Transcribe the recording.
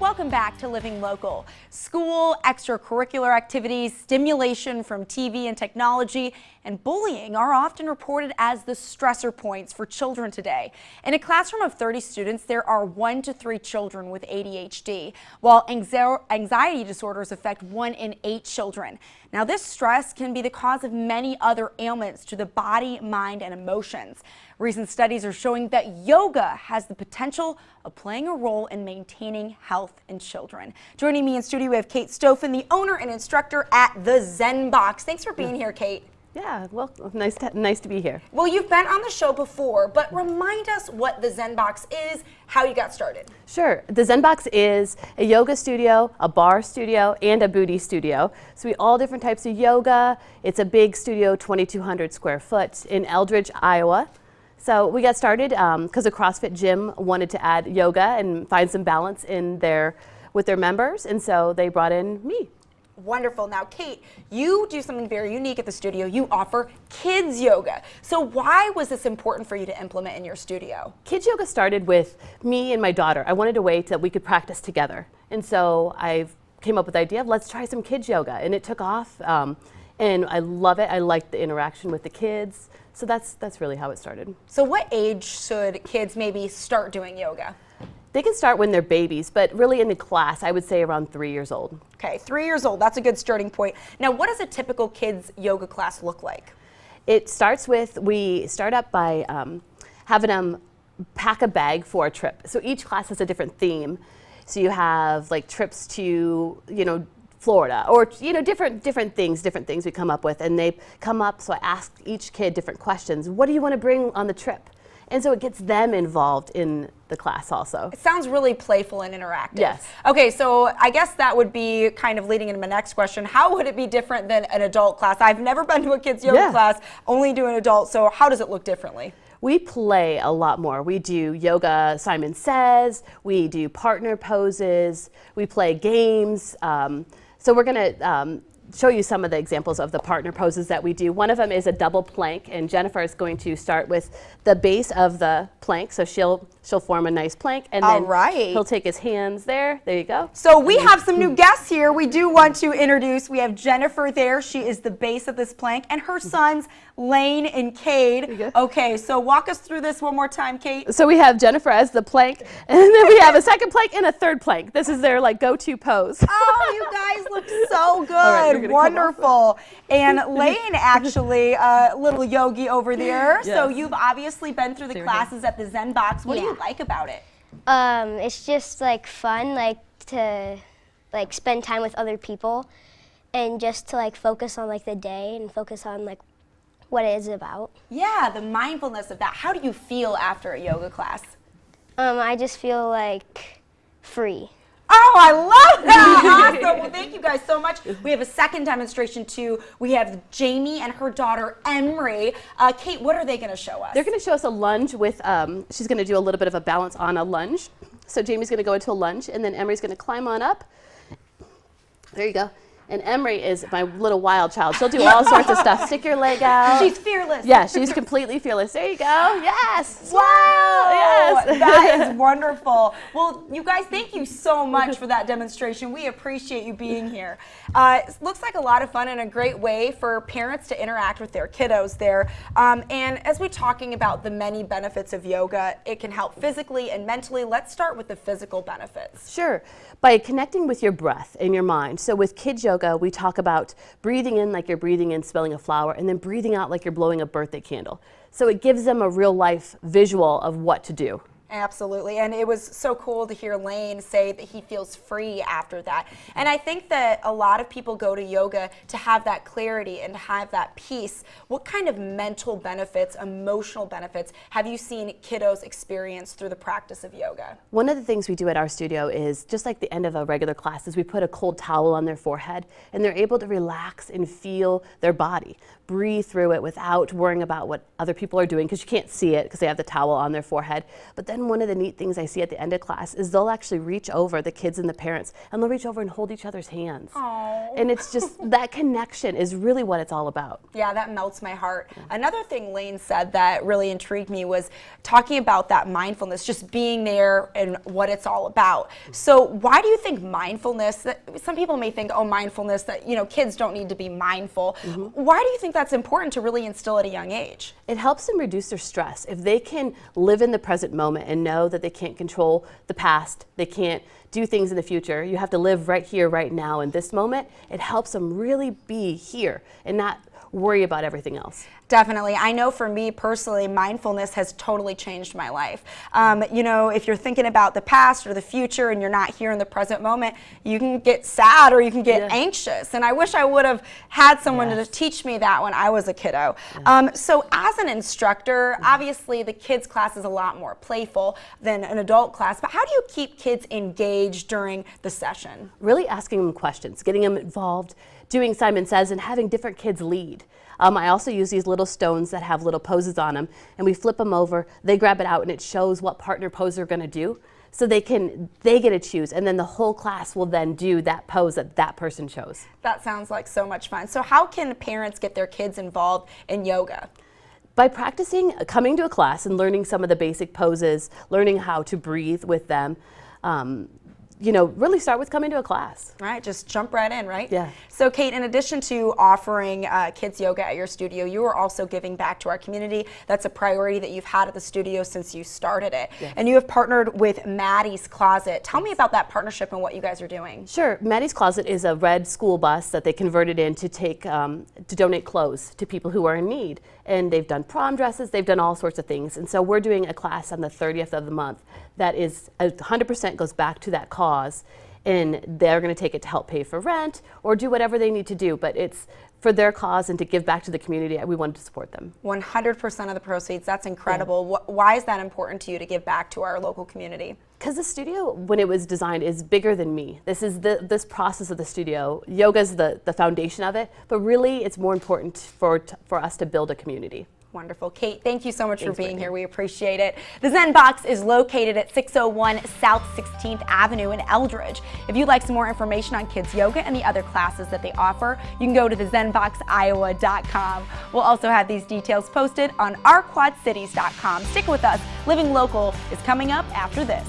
Welcome back to Living Local. School, extracurricular activities, stimulation from TV and technology, and bullying are often reported as the stressor points for children today. In a classroom of 30 students, there are 1 to 3 children with ADHD, while anxiety disorders affect 1 in 8 children. Now, this stress can be the cause of many other ailments to the body, mind, and emotions. Recent studies are showing that yoga has the potential of playing a role in maintaining health in children. Joining me in studio, we have Kate Stoefen, the owner and instructor at the Zen Box. Thanks for being here, Kate. Yeah, well, nice to be here. Well, you've been on the show before, but remind us what the Zen Box is, how you got started. Sure. The Zen Box is a yoga studio, a bar studio, and a booty studio. So we all different types of yoga. It's a big studio, 2,200 square foot in Eldridge, Iowa. So we got started because a CrossFit gym wanted to add yoga and find some balance in with their members, and so they brought in me. Wonderful. Now, Kate, you do something very unique at the studio. You offer kids yoga. So why was this important for you to implement in your studio? Kids yoga started with me and my daughter. I wanted a way that we could practice together. And so I came up with the idea of let's try some kids yoga. And it took off. And I love it. I like the interaction with the kids. So that's really how it started. So what age should kids maybe start doing yoga? They can start when they're babies, but really in the class, I would say around 3 years old. Okay, 3 years old, that's a good starting point. Now, what does a typical kids yoga class look like? It starts with, we start up by having them pack a bag for a trip. So each class has a different theme. So you have like trips to, Florida, or different things we come up with, and they come up. So I ask each kid different questions. What do you want to bring on the trip? And so it gets them involved in the class also. It sounds really playful and interactive. Yes. Okay, so I guess that would be kind of leading into my next question. How would it be different than an adult class? I've never been to a kids yoga class, only do an adult, so how does it look differently? We play a lot more. We do yoga, Simon Says, we do partner poses, we play games. So we're gonna show you some of the examples of the partner poses that we do. One of them is a double plank, and Jennifer is going to start with the base of the plank. So she'll form a nice plank, and then he'll take his hands there. There you go. So we have some new guests here. We do want to introduce. We have Jennifer there. She is the base of this plank, and her sons Lane and Cade. Okay, so walk us through this one more time, Kate. So we have Jennifer as the plank, and then we have a second plank and a third plank. This is their go-to pose. Oh, you guys look so good. Wonderful. And Lane, actually, a little yogi over there. Yes. So you've obviously been through the classes at the Zen Box. What do you like about it? It's just fun, to spend time with other people, and just to focus on the day and focus on what it is about. Yeah, the mindfulness of that. How do you feel after a yoga class? I just feel free. Oh, I love that! Awesome. Well, thank you guys so much. We have a second demonstration too. We have Jamie and her daughter Emery. Kate, what are they going to show us? They're going to show us a lunge with, she's going to do a little bit of a balance on a lunge. So Jamie's going to go into a lunge, and then Emery's going to climb on up. There you go. And Emery is my little wild child. She'll do all sorts of stuff. Stick your leg out. She's fearless. Yeah, she's completely fearless. There you go. Yes. Wow. Yes. That is wonderful. Well, you guys, thank you so much for that demonstration. We appreciate you being here. It looks like a lot of fun and a great way for parents to interact with their kiddos there. And as we're talking about the many benefits of yoga, it can help physically and mentally. Let's start with the physical benefits. Sure. By connecting with your breath and your mind. So with kids yoga, we talk about breathing in like you're breathing in smelling a flower, and then breathing out like you're blowing a birthday candle. So it gives them a real life visual of what to do. Absolutely, and it was so cool to hear Lane say that he feels free after that. And I think that a lot of people go to yoga to have that clarity and to have that peace. What kind of mental benefits, emotional benefits have you seen kiddos experience through the practice of yoga? One of the things we do at our studio is, just like the end of a regular class, is we put a cold towel on their forehead, and they're able to relax and feel their body, breathe through it without worrying about what other people are doing, because you can't see it because they have the towel on their forehead. But then then one of the neat things I see at the end of class is they'll actually reach over, the kids and the parents, and they'll reach over and hold each other's hands. Aww. And it's just, that connection is really what it's all about. Yeah, that melts my heart. Another thing Lane said that really intrigued me was talking about that mindfulness, just being there and what it's all about. So why do you think mindfulness, some people may think, oh, mindfulness, that, you know, kids don't need to be mindful. Why do you think that's important to really instill at a young age? It helps them reduce their stress. If they can live in the present moment and know that they can't control the past, they can't do things in the future, you have to live right here, right now, in this moment, it helps them really be here and not worry about everything else. Definitely. I know for me personally, mindfulness has totally changed my life. You know, if you're thinking about the past or the future and you're not here in the present moment, you can get sad or you can get anxious. And I wish I would have had someone to teach me that when I was a kiddo. So as an instructor, obviously the kids class is a lot more playful than an adult class, but how do you keep kids engaged during the session? Really asking them questions, getting them involved, doing Simon Says, and having different kids lead. I also use these little stones that have little poses on them, and we flip them over, they grab it out, and it shows what partner pose they're going to do. So they get to choose, and then the whole class will then do that pose that that person chose. That sounds like so much fun. So how can parents get their kids involved in yoga? By practicing coming to a class and learning some of the basic poses, learning how to breathe with them, you know, really start with coming to a class. Right, just jump right in, right? Yeah. So Kate, in addition to offering kids yoga at your studio, you are also giving back to our community. That's a priority that you've had at the studio since you started it. Yes. And you have partnered with Maddie's Closet. Tell me about that partnership and what you guys are doing. Sure. Maddie's Closet is a red school bus that they converted in to take to donate clothes to people who are in need. And they've done prom dresses, they've done all sorts of things. And so we're doing a class on the 30th of the month that is 100% goes back to that cause. And they're going to take it to help pay for rent or do whatever they need to do. But it's for their cause and to give back to the community. We wanted to support them. 100% of the proceeds. That's incredible. Yeah. Why is that important to you to give back to our local community? Because the studio, when it was designed, is bigger than me. This is this process of the studio. Yoga is the foundation of it, but really it's more important for us to build a community. Wonderful. Kate, thank you so much for being here. We appreciate it. The Zen Box is located at 601 South 16th Avenue in Eldridge. If you'd like some more information on kids yoga and the other classes that they offer, you can go to thezenboxiowa.com. We'll also have these details posted on ourquadcities.com. Stick with us. Living Local is coming up after this.